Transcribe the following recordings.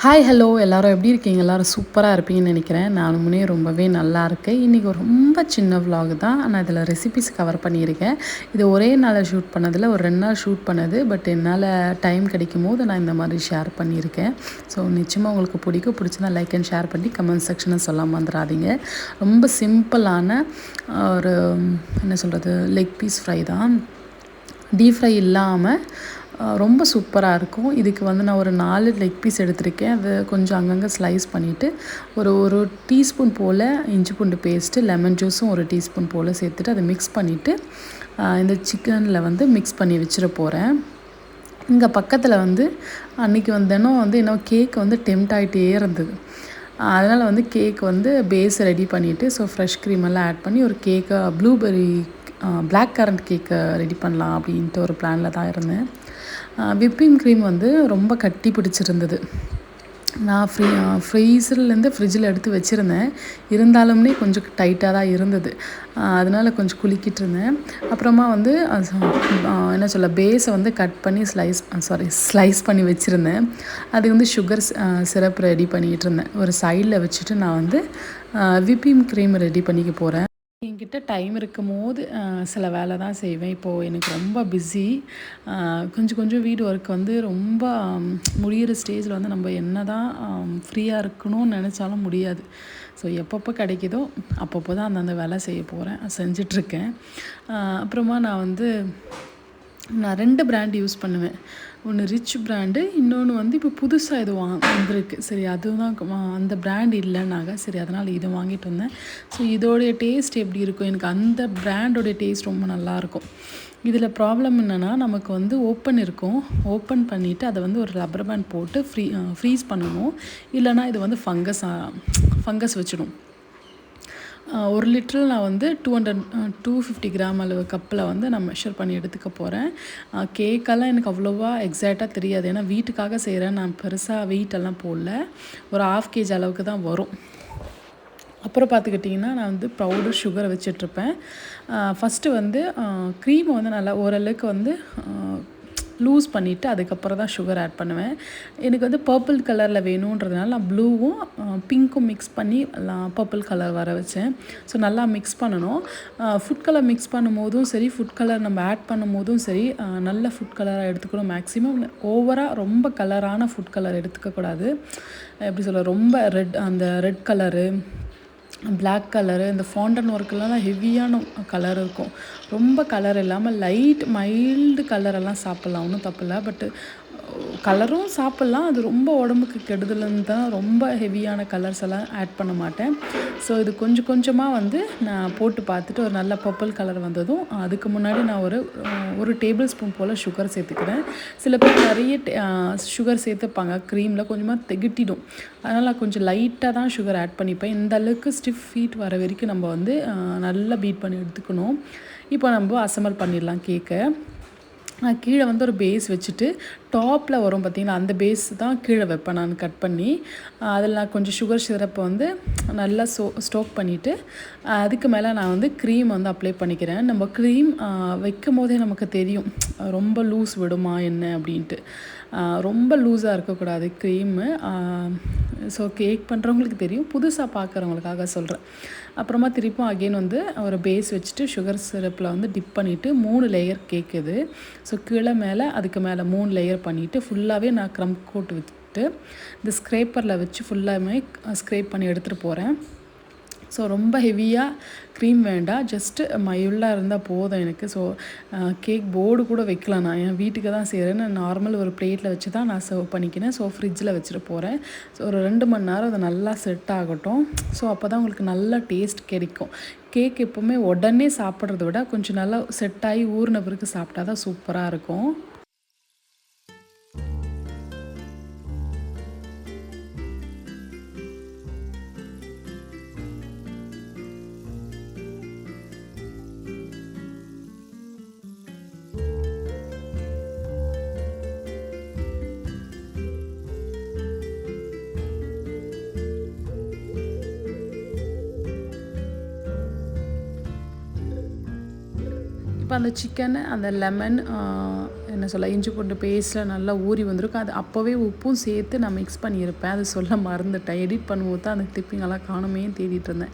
Hi hello எல்லோரும் எப்படி இருக்கீங்க? எல்லோரும் சூப்பராக இருப்பீங்கன்னு நினைக்கிறேன். நானுமே ரொம்பவே நல்லா இருக்கேன். இன்றைக்கி ஒரு ரொம்ப சின்ன விலாக் தான். நான் இதில் ரெசிபிஸ் கவர் பண்ணியிருக்கேன். இது ஒரே நாளில் ஷூட் பண்ணதில் ஒரு 2 நாள் ஷூட் பண்ணது. பட் என்னால் டைம் கிடைக்கும் போது நான் இந்த மாதிரி ஷேர் பண்ணியிருக்கேன். ஸோ நிச்சயமாக உங்களுக்கு பிடிச்சதா லைக் அண்ட் ஷேர் பண்ணி கமெண்ட் செக்ஷனில் சொல்லாமல் வந்துடாதீங்க. ரொம்ப சிம்பிளான ஒரு என்ன சொல்கிறது லெக் பீஸ் ஃப்ரை தான். டீப் ஃப்ரை இல்லாமல் ரொம்ப சூப்பராக இருக்கும். இதுக்கு வந்து நான் ஒரு 4 லெக் பீஸ் எடுத்திருக்கேன். அது கொஞ்சம் அங்கங்கே ஸ்லைஸ் பண்ணிவிட்டு ஒரு டீஸ்பூன் போல் இஞ்சி பூண்டு பேஸ்ட்டு, லெமன் ஜூஸும் ஒரு டீஸ்பூன் போல் சேர்த்துட்டு அதை மிக்ஸ் பண்ணிவிட்டு இந்த சிக்கனில் வந்து மிக்ஸ் பண்ணி வச்சிட போகிறேன். இங்கே பக்கத்தில் வந்து அன்றைக்கி இன்னும் கேக் வந்து டெம்ட் ஆகிட்டே இருந்தது. அதனால் வந்து கேக் வந்து பேஸ் ரெடி பண்ணிவிட்டு ஃப்ரெஷ் க்ரீம் எல்லாம் ஆட் பண்ணி ஒரு கேக்கை ப்ளூபெர்ரி பிளாக் கரண்ட் கேக்கை ரெடி பண்ணலாம் அப்படின்ட்டு ஒரு பிளானில் தான் இருந்தேன். விப்பிங் க்ரீம் வந்து ரொம்ப கட்டி பிடிச்சிருந்தது. நான் ஃப்ரிட்ஜில் எடுத்து வச்சுருந்தேன். இருந்தாலுமே கொஞ்சம் டைட்டாக தான் இருந்தது. அதனால் கொஞ்சம் குலுக்கிட்டு இருந்தேன். அப்புறமா வந்து பேஸை வந்து கட் பண்ணி ஸ்லைஸ் பண்ணி வச்சுருந்தேன். அது வந்து சுகர் சிரப் ரெடி பண்ணிகிட்டு இருந்தேன். ஒரு சைடில் வச்சுட்டு நான் வந்து விப்பிங் க்ரீம் ரெடி பண்ணிக்க போகிறேன். என்கிட்ட டைம் இருக்கும் போது சில வேலை தான் செய்வேன். இப்போது எனக்கு ரொம்ப பிஸி. கொஞ்சம் வீடு ஒர்க் வந்து ரொம்ப முடிகிற ஸ்டேஜில் வந்து நம்ம என்ன தான் ஃப்ரீயாக இருக்கணும்னு நினச்சாலும் முடியாது. ஸோ எப்பப்போ கிடைக்குதோ அப்பப்போ தான் அந்தந்த வேலை செய்ய போகிறேன், செஞ்சிட்ருக்கேன். அப்புறமா நான் 2 பிராண்ட் யூஸ் பண்ணுவேன். ஒன்று ரிச் பிராண்டு, இன்னொன்று வந்து இப்போ புதுசாக இது வந்திருக்கு. சரி அதுதான் அந்த பிராண்ட் இல்லைன்னாங்க. சரி அதனால் இதை வாங்கிட்டு வந்தேன். ஸோ இதோடைய டேஸ்ட் எப்படி இருக்கும்? எனக்கு அந்த பிராண்டோடைய டேஸ்ட் ரொம்ப நல்லாயிருக்கும். இதில் ப்ராப்ளம் என்னென்னா நமக்கு வந்து ஓப்பன் இருக்கும். ஓப்பன் பண்ணிவிட்டு அதை வந்து ஒரு ரப்பர் பேண்ட் போட்டு ஃப்ரீஸ் பண்ணணும். இல்லைனா இது வந்து ஃபங்கஸ் வச்சிடும். 1 லிட்டர் நான் வந்து 250 கிராம் அளவு கப்பில் வந்து நான் மெஷர் பண்ணி எடுத்துக்க போகிறேன். கேக்கெல்லாம் எனக்கு அவ்வளோவா எக்ஸாக்டாக தெரியாது. ஏன்னா வீட்டுக்காக செய்கிறேன். நான் பெருசாக வெயிட்டெல்லாம் போடல. ஒரு 1/2 kg அளவுக்கு தான் வரும். அப்புறம் பார்த்துக்கிட்டிங்கன்னா நான் வந்து பவுடர் சுகரை வச்சிட்ருப்பேன். ஃபஸ்ட்டு வந்து க்ரீமை வந்து நல்லா ஓரளவுக்கு வந்து லூஸ் பண்ணிவிட்டு அதுக்கப்புறம் தான் சுகர் ஆட் பண்ணுவேன். எனக்கு வந்து பர்பிள் கலரில் வேணுன்றதுனால நான் ப்ளூவும் பிங்க்கும் மிக்ஸ் பண்ணி பர்பிள் கலர் வர வச்சேன். ஸோ நல்லா மிக்ஸ் பண்ணணும். ஃபுட் கலர் மிக்ஸ் பண்ணும்போதும் சரி, ஃபுட் கலர் நம்ம ஆட் பண்ணும்போதும் சரி, நல்ல ஃபுட் கலராக எடுத்துக்கணும். மேக்ஸிமம் ஓவராக ரொம்ப கலரான ஃபுட் கலர் எடுத்துக்கக்கூடாது. எப்படி சொல்ல, ரொம்ப ரெட் கலரு, பிளாக் கலரு, இந்த ஃபாண்டன் ஒர்க்கெல்லாம் ஹெவியான கலர் இருக்கும். ரொம்ப கலர் இல்லாமல் மைல்டு கலரெல்லாம் சாப்பிட்லாம், ஒன்றும் தப்பில்லை. பட்டு கலரும் சாப்பிட்லாம். அது ரொம்ப உடம்புக்கு கெடுதலுன்னு தான் ரொம்ப ஹெவியான கலர்ஸ் எல்லாம் ஆட் பண்ண மாட்டேன். ஸோ இது கொஞ்சமாக வந்து நான் போட்டு பார்த்துட்டு ஒரு நல்ல பர்பிள் கலர் வந்ததும் அதுக்கு முன்னாடி நான் ஒரு டேபிள் ஸ்பூன் போல் சுகர் சேர்த்துக்கிறேன். சில பேர் நிறைய சுகர் சேர்த்துப்பாங்க. க்ரீமில் கொஞ்சமாக திகட்டிடும். அதனால் நான் கொஞ்சம் லைட்டாக தான் சுகர் ஆட் பண்ணிப்பேன். இந்த அளவுக்கு ஸ்டிஃப் ஹீட் வர வரைக்கும் நம்ம வந்து நல்லா பீட் பண்ணி எடுத்துக்கணும். இப்போ நம்ம அசம்பிள் பண்ணிடலாம் கேக்கை. நான் கீழே வந்து ஒரு பேஸ் வச்சுட்டு டாப்பில் வரும் பார்த்திங்கன்னா, அந்த பேஸ் தான் கீழே வைப்பேன் நான் கட் பண்ணி. அதில் நான் கொஞ்சம் சுகர் சிரப்பை வந்து நல்லா ஸ்டோக் பண்ணிவிட்டு அதுக்கு மேலே நான் வந்து க்ரீம் வந்து அப்ளை பண்ணிக்கிறேன். நம்ம க்ரீம் வைக்கும் போதே நமக்கு தெரியும் ரொம்ப லூஸ் விடுமா என்ன அப்படின்ட்டு. ரொம்ப லூஸாக இருக்கக்கூடாது க்ரீமு. ஸோ கேக் பண்ணுறவங்களுக்கு தெரியும், புதுசாக பார்க்குறவங்களுக்காக சொல்கிறேன். அப்புறமா திருப்பும் அகெயின் வந்து ஒரு பேஸ் வச்சுட்டு சுகர் சிரப்பில் வந்து டிப் பண்ணிவிட்டு 3 லேயர் கேக் இது. ஸோ கீழே மேலே அதுக்கு மேலே 3 லேயர் பண்ணிவிட்டு ஃபுல்லாகவே நான் க்ரம் கோட் விட்டு இந்த ஸ்க்ரேப்பரில் வச்சு ஃபுல்லாமே ஸ்க்ரேப் பண்ணி எடுத்துகிட்டு போகிறேன். ஸோ ரொம்ப ஹெவியாக க்ரீம் வேண்டாம், ஜஸ்ட்டு மைல்டாக இருந்தால் போதும் எனக்கு. ஸோ கேக் போர்டு கூட வைக்கலாம். நான் என் வீட்டுக்கு தான் செய்கிறேன்னு நார்மல் ஒரு பிளேட்டில் வச்சு தான் நான் சர்வ் பண்ணிக்கினேன். ஸோ ஃப்ரிட்ஜில் வச்சுட்டு போகிறேன். ஸோ ஒரு 2 மணி நேரம் அது நல்லா செட் ஆகட்டும். ஸோ அப்போ தான் உங்களுக்கு நல்ல டேஸ்ட் கிடைக்கும். கேக் எப்போவுமே உடனே சாப்பிட்றத விட கொஞ்சம் நல்லா செட் ஆகி ஊறின பிறகு சாப்பிட்டா தான் சூப்பராக இருக்கும். இப்போ அந்த சிக்கன், அந்த லெமன், என்ன சொல்ல இஞ்சி பூண்டு பேஸ்ட்டில் நல்லா ஊறி வந்திருக்கும். அது அப்போவே உப்பும் சேர்த்து நான் மிக்ஸ் பண்ணியிருப்பேன். அது சொல்ல மறந்துட்டேன். எடிட் பண்ணும்போது தான் அந்த கிளிப்பிங்கெல்லாம் காணுமே தேடிட்டு இருந்தேன்.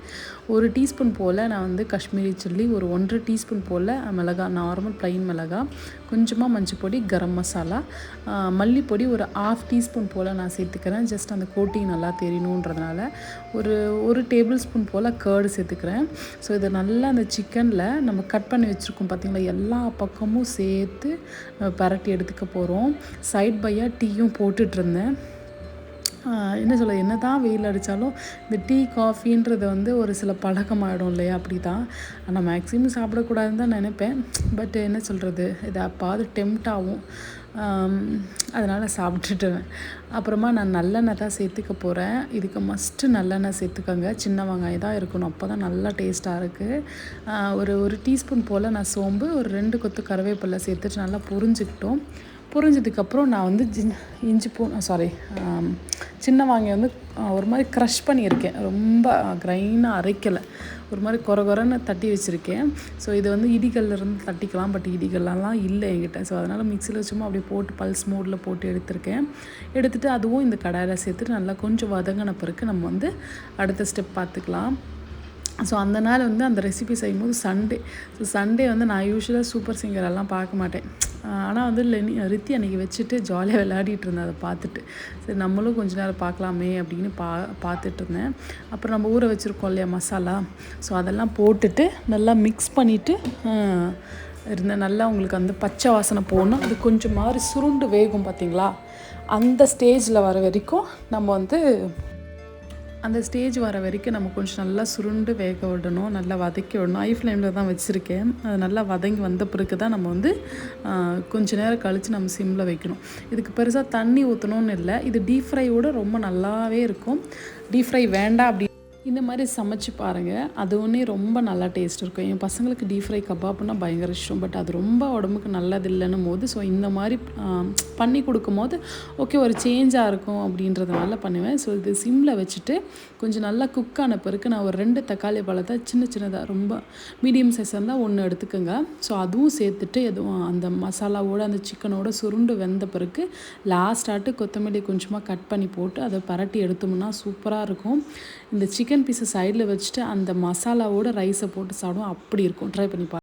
1 டீஸ்பூன் போல் நான் வந்து காஷ்மீரி சில்லி, ஒரு 1.5 டீஸ்பூன் போல் மிளகா, நார்மல் ப்ளைன் மிளகா, கொஞ்சமாக மஞ்சள் பொடி, கரம் மசாலா, மல்லிப்பொடி ஒரு 1/2 டீஸ்பூன் போல் நான் சேர்த்துக்கிறேன். ஜஸ்ட் அந்த கோட்டிங் நல்லா தெரியணுன்றதுனால ஒரு டேபிள் ஸ்பூன் போல் கர்டு சேர்த்துக்கிறேன். ஸோ இதை நல்லா அந்த சிக்கனில் நம்ம கட் பண்ணி வச்சுருக்கோம் பார்த்திங்களா, எல்லா பக்கமும் சேர்த்து பரட்டி எடுத்துக்க போகிறோம். சைட் பையாக டீயும் போட்டுட்ருந்தேன். என்ன சொல்ல, என்ன தான் வெயில் அடித்தாலும் இந்த டீ காஃபின்றது வந்து ஒரு சில பழக்கமாகிடும் இல்லையா, அப்படி தான். ஆனால் மேக்ஸிமம் சாப்பிடக்கூடாதுன்னு தான் நினைப்பேன். பட் என்ன சொல்கிறது, இதை அப்பாவது டெம்ட் ஆகும். அதனால் சாப்பிட்டுட்டேன். அப்புறமா நான் நல்லெண்ணெய் தான் சேர்த்துக்க போகிறேன். இதுக்கு மஸ்ட்டு நல்லெண்ணெய் சேர்த்துக்கோங்க. சின்ன வெங்காயம் தான் இருக்கணும், அப்போ தான் நல்லா டேஸ்ட்டாக இருக்குது. ஒரு டீஸ்பூன் போல் நான் சோம்பு, ஒரு 2 கொத்து கருவேப்பிலை சேர்த்துட்டு நல்லா பொரிஞ்சதுக்கப்புறம் நான் வந்து சின்ன வெங்காயம் வந்து ஒரு மாதிரி க்ரஷ் பண்ணியிருக்கேன். ரொம்ப க்ரைனாக அரைக்கலை, ஒரு மாதிரி கொரன்னு தட்டி வச்சுருக்கேன். ஸோ இது வந்து இடிகல்லிருந்து தட்டிக்கலாம், பட் இடிகல்லாம் இல்லை என்கிட்ட. ஸோ அதனால் மிக்சியில் சும்மா அப்படியே போட்டு பல்ஸ் மோடில் போட்டு எடுத்துகிட்டு அதுவும் இந்த கடாயில் சேர்த்துட்டு நல்லா கொஞ்சம் வதங்கின பிறகு நம்ம வந்து அடுத்த ஸ்டெப் பார்த்துக்கலாம். ஸோ அந்த நாள் வந்து அந்த ரெசிபி செய்யும்போது சண்டே வந்து நான் யூஸ்வலாக சூப்பர் சிங்கரெல்லாம் பார்க்க மாட்டேன். ஆனால் வந்து ரித்தி அன்றைக்கி வச்சுட்டு ஜாலியாக விளையாடிட்டு இருந்தேன். அதை பார்த்துட்டு சரி நம்மளும் கொஞ்ச நேரம் பார்க்கலாமே அப்படின்னு பார்த்துட்டு இருந்தேன். அப்புறம் நம்ம ஊற வச்சுருக்கோம் இல்லையா மசாலா, ஸோ அதெல்லாம் போட்டுட்டு நல்லா மிக்ஸ் பண்ணிவிட்டு இருந்தேன். நல்லா உங்களுக்கு அந்த பச்சை வாசனை போகணும். அது கொஞ்சம் மாதிரி சுருண்டு வேகும் பார்த்திங்களா, அந்த ஸ்டேஜில் வர வரைக்கும் நம்ம வந்து நம்ம கொஞ்சம் நல்லா சுருண்டு வேக விடணும், நல்லா வதக்கி விடணும். ஹை ஃப்ளேமில் தான் வச்சுருக்கேன். அது நல்லா வதங்கி வந்த பிறகு தான் நம்ம வந்து கொஞ்சம் நேரம் கழித்து நம்ம சிம்மில் வைக்கணும். இதுக்கு பெருசாக தண்ணி ஊற்றணும்னு இல்லை. இது டீப் ஃப்ரையோடு ரொம்ப நல்லாவே இருக்கும். டீப் ஃப்ரை வேண்டாம் அப்படி இந்த மாதிரி சமைச்சு பாருங்கள், அது ஒன்றே ரொம்ப நல்லா டேஸ்ட் இருக்கும். என் பசங்களுக்கு டீப் ஃப்ரை கபாப்னா பயங்கர இஷ்டம். பட் அது ரொம்ப உடம்புக்கு நல்லது இல்லைன்னும் போது, ஸோ இந்த மாதிரி பண்ணி கொடுக்கும்போது ஓகே ஒரு சேஞ்சாக இருக்கும் அப்படின்றதுனால பண்ணுவேன். ஸோ இது சிம்மில் வச்சுட்டு கொஞ்சம் நல்லா குக் ஆன பிறகு நான் ஒரு 2 தக்காளி பழத்தை சின்னதாக ரொம்ப மீடியம் சைஸாக இருந்தால் 1 எடுத்துக்கோங்க. ஸோ அதுவும் சேர்த்துட்டு எதுவும் அந்த மசாலாவோடு அந்த சிக்கனோட சுருண்டு வெந்த பிறகு லாஸ்ட்டாட்டு கொத்தமல்லி கொஞ்சமாக கட் பண்ணி போட்டு அதை பரட்டி எடுத்தோம்னா சூப்பராக இருக்கும். இந்த சிக்கன் பீஸை சைடில் வச்சுட்டு அந்த மசாலாவோட ரைஸை போட்டு சாப்பிடுவோம், அப்படி இருக்கும். ட்ரை பண்ணி